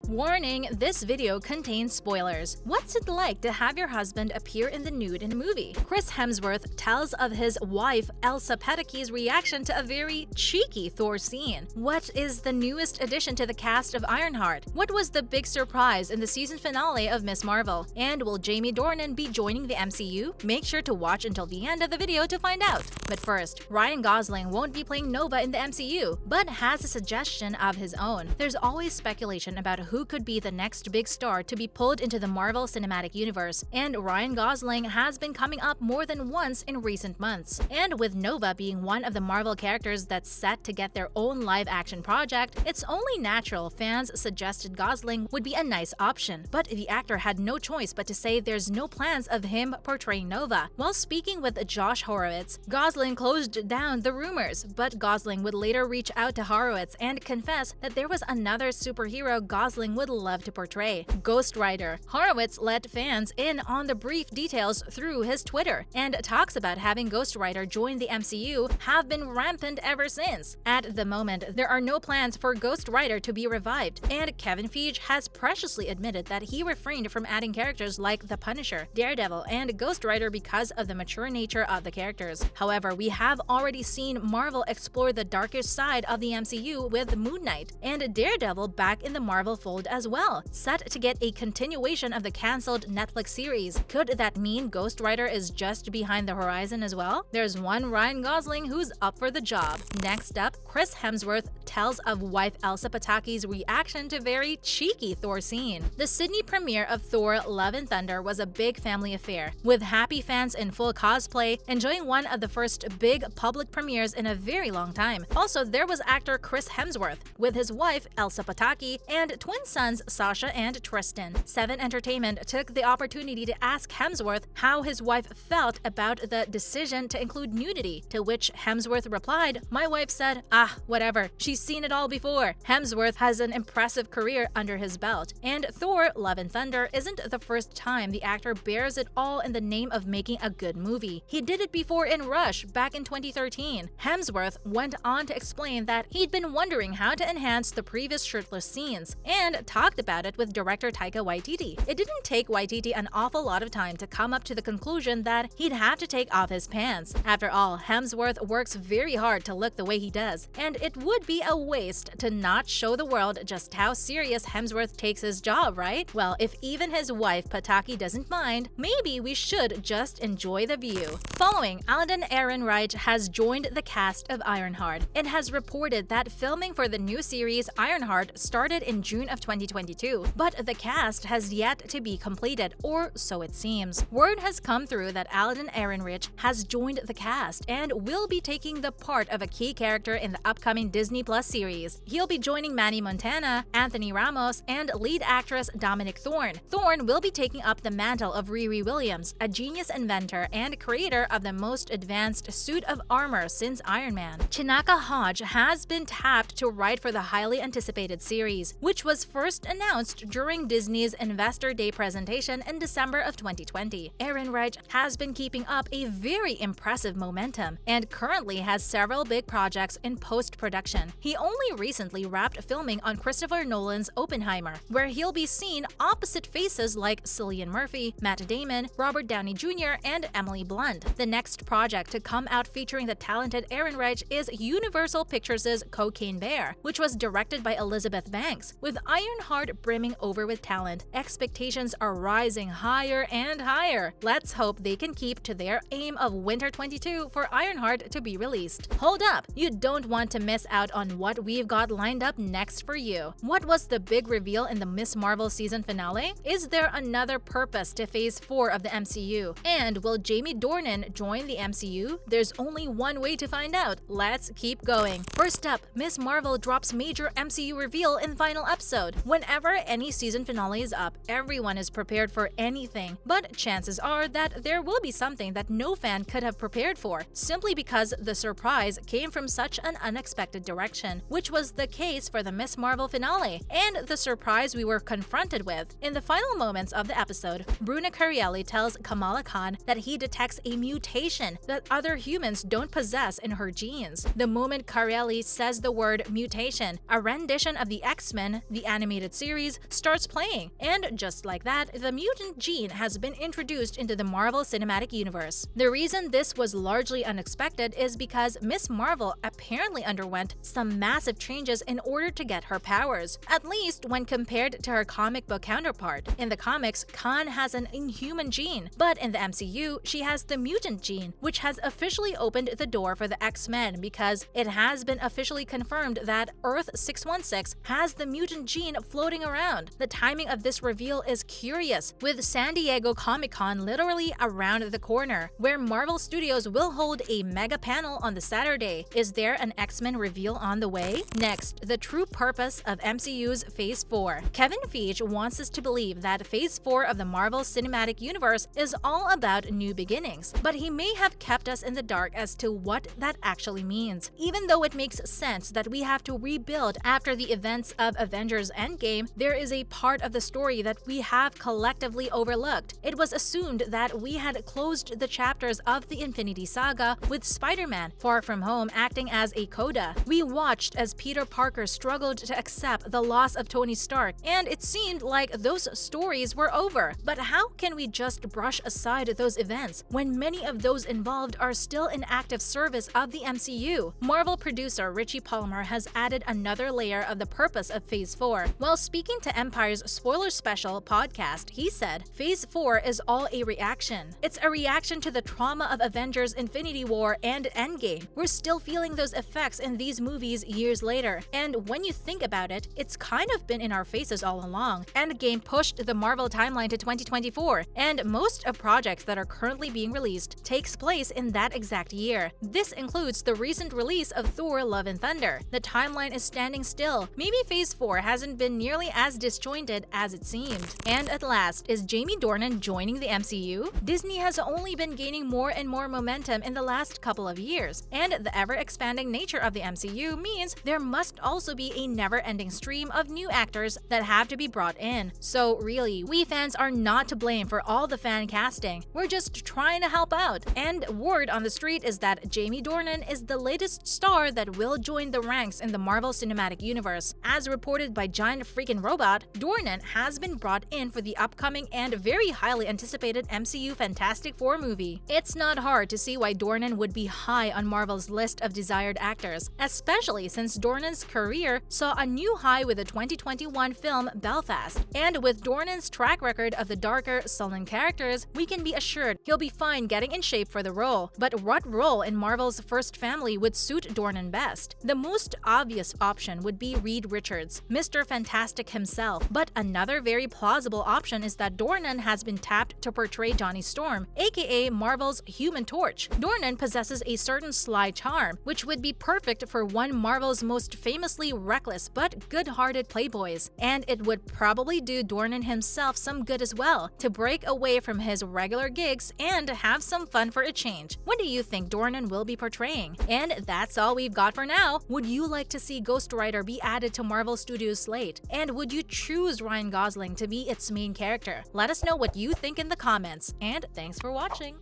Warning, this video contains spoilers. What's it like to have your husband appear in the nude in a movie? Chris Hemsworth tells of his wife Elsa Pataky's reaction to a very cheeky Thor scene. What is the newest addition to the cast of Ironheart? What was the big surprise in the season finale of Ms. Marvel? And will Jamie Dornan be joining the MCU? Make sure to watch until the end of the video to find out. But first, Ryan Gosling won't be playing Nova in the MCU, but has a suggestion of his own. There's always speculation about who could be the next big star to be pulled into the Marvel Cinematic Universe, and Ryan Gosling has been coming up more than once in recent months. And with Nova being one of the Marvel characters that's set to get their own live-action project, it's only natural fans suggested Gosling would be a nice option. But the actor had no choice but to say there's no plans of him portraying Nova. While speaking with Josh Horowitz, Gosling closed down the rumors, but Gosling would later reach out to Horowitz and confess that there was another superhero Gosling would love to portray, Ghost Rider. Horowitz let fans in on the brief details through his Twitter, and talks about having Ghost Rider join the MCU have been rampant ever since. At the moment, there are no plans for Ghost Rider to be revived, and Kevin Feige has preciously admitted that he refrained from adding characters like the Punisher, Daredevil, and Ghost Rider because of the mature nature of the characters. However, we have already seen Marvel explore the darker side of the MCU with Moon Knight, and Daredevil back in the Marvel fold as well, set to get a continuation of the cancelled Netflix series. Could that mean Ghost Rider is just behind the horizon as well? There's one Ryan Gosling who's up for the job. Next up, Chris Hemsworth tells of wife Elsa Pataky's reaction to very cheeky Thor scene. The Sydney premiere of Thor: Love and Thunder was a big family affair, with happy fans in full cosplay enjoying one of the first big public premieres in a very long time. Also, there was actor Chris Hemsworth with his wife Elsa Pataky and twin sons Sasha and Tristan. Seven Entertainment took the opportunity to ask Hemsworth how his wife felt about the decision to include nudity, to which Hemsworth replied, "My wife said, whatever, she's seen it all before." Hemsworth has an impressive career under his belt, and Thor: Love and Thunder isn't the first time the actor bears it all in the name of making a good movie. He did it before in Rush back in 2013. Hemsworth went on to explain that he'd been wondering how to enhance the previous shirtless scenes, and talked about it with director Taika Waititi. It didn't take Waititi an awful lot of time to come up to the conclusion that he'd have to take off his pants. After all, Hemsworth works very hard to look the way he does, and it would be a waste to not show the world just how serious Hemsworth takes his job, right? Well, if even his wife Pataky doesn't mind, maybe we should just enjoy the view. Following, Alden Ehrenreich has joined the cast of Ironheart. It has reported that filming for the new series Ironheart started in June of 2022, but the cast has yet to be completed, or so it seems. Word has come through that Alden Ehrenreich has joined the cast and will be taking the part of a key character in the upcoming Disney Plus series. He'll be joining Manny Montana, Anthony Ramos, and lead actress Dominic Thorne. Thorne will be taking up the mantle of Riri Williams, a genius inventor and creator of the most advanced suit of armor since Iron Man. Chinaka Hodge has been tapped to write for the highly anticipated series, which was first announced during Disney's Investor Day presentation in December of 2020. Ehrenreich has been keeping up a very impressive momentum and currently has several big projects in post-production. He only recently wrapped filming on Christopher Nolan's Oppenheimer, where he'll be seen opposite faces like Cillian Murphy, Matt Damon, Robert Downey Jr., and Emily Blunt. The next project to come out featuring the talented Ehrenreich is Universal Pictures' Cocaine Bear, which was directed by Elizabeth Banks. With Ironheart brimming over with talent, expectations are rising higher and higher. Let's hope they can keep to their aim of Winter 22 for Ironheart to be released. Hold up, you don't want to miss out on what we've got lined up next for you. What was the big reveal in the Ms. Marvel season finale? Is there another purpose to Phase 4 of the MCU? And will Jamie Dornan join the MCU? There's only one way to find out. Let's keep going. First up, Ms. Marvel drops major MCU reveal in final episode. Whenever any season finale is up, everyone is prepared for anything, but chances are that there will be something that no fan could have prepared for, simply because the surprise came from such an unexpected direction, which was the case for the Miss Marvel finale, and the surprise we were confronted with. In the final moments of the episode, Bruna Carielli tells Kamala Khan that he detects a mutation that other humans don't possess in her genes. The moment Carielli says the word mutation, a rendition of the X-Men, the animated series, starts playing, and just like that, the mutant gene has been introduced into the Marvel Cinematic Universe. The reason this was largely unexpected is because Miss Marvel apparently underwent some massive changes in order to get her powers, at least when compared to her comic book counterpart. In the comics, Khan has an inhuman gene, but in the MCU, she has the mutant gene, which has officially opened the door for the X-Men because it has been officially confirmed that Earth 616 has the mutant gene floating around. The timing of this reveal is curious, with San Diego Comic-Con literally around the corner, where Marvel Studios will hold a mega panel on the Saturday. Is there an X-Men reveal on the way? Next, the true purpose of MCU's Phase 4. Kevin Feige wants us to believe that Phase 4 of the Marvel Cinematic Universe is all about new beginnings, but he may have kept us in the dark as to what that actually means. Even though it makes sense that we have to rebuild after the events of Avengers Endgame, there is a part of the story that we have collectively overlooked. It was assumed that we had closed the chapters of the Infinity Saga with Spider-Man Far From Home acting as a coda. We watched as Peter Parker struggled to accept the loss of Tony Stark, and it seemed like those stories were over. But how can we just brush aside those events when many of those involved are still in active service of the MCU? Marvel producer Richie Palmer has added another layer of the purpose of Phase 4. While speaking to Empire's Spoiler Special podcast, he said, Phase 4 is all a reaction. It's a reaction to the trauma of Avengers Infinity War and Endgame. We're still feeling those effects in these movies years later. And when you think about it, it's kind of been in our faces all along. Endgame pushed the Marvel timeline to 2024, and most of projects that are currently being released takes place in that exact year. This includes the recent release of Thor: Love and Thunder. The timeline is standing still. Maybe Phase 4 hasn't been nearly as disjointed as it seemed. And at last, is Jamie Dornan joining the MCU? Disney has only been gaining more and more momentum in the last couple of years, and the ever-expanding nature of the MCU means there must also be a never-ending stream of new actors that have to be brought in. So really, we fans are not to blame for all the fan casting. We're just trying to help out. And word on the street is that Jamie Dornan is the latest star that will join the ranks in the Marvel Cinematic Universe. As reported by Giant Freaking Robot, Dornan has been brought in for the upcoming and very highly anticipated MCU Fantastic Four movie. It's not hard to see why Dornan would be high on Marvel's list of desired actors, especially since Dornan's career saw a new high with the 2021 film Belfast. And with Dornan's track record of the darker, sullen characters, we can be assured he'll be fine getting in shape for the role. But what role in Marvel's first family would suit Dornan best? The most obvious option would be Reed Richards, Mr. Fantastic himself. But another very plausible option is that Dornan has been tapped to portray Johnny Storm, aka Marvel's Human Torch. Dornan possesses a certain sly charm, which would be perfect for one Marvel's most famously reckless but good-hearted playboys. And it would probably do Dornan himself some good as well, to break away from his regular gigs and have some fun for a change. What do you think Dornan will be portraying? And that's all we've got for now. Would you like to see Ghost Rider be added to Marvel Studios' slate? And would you choose Ryan Gosling to be its main character? Let us know what you think in the comments, and thanks for watching!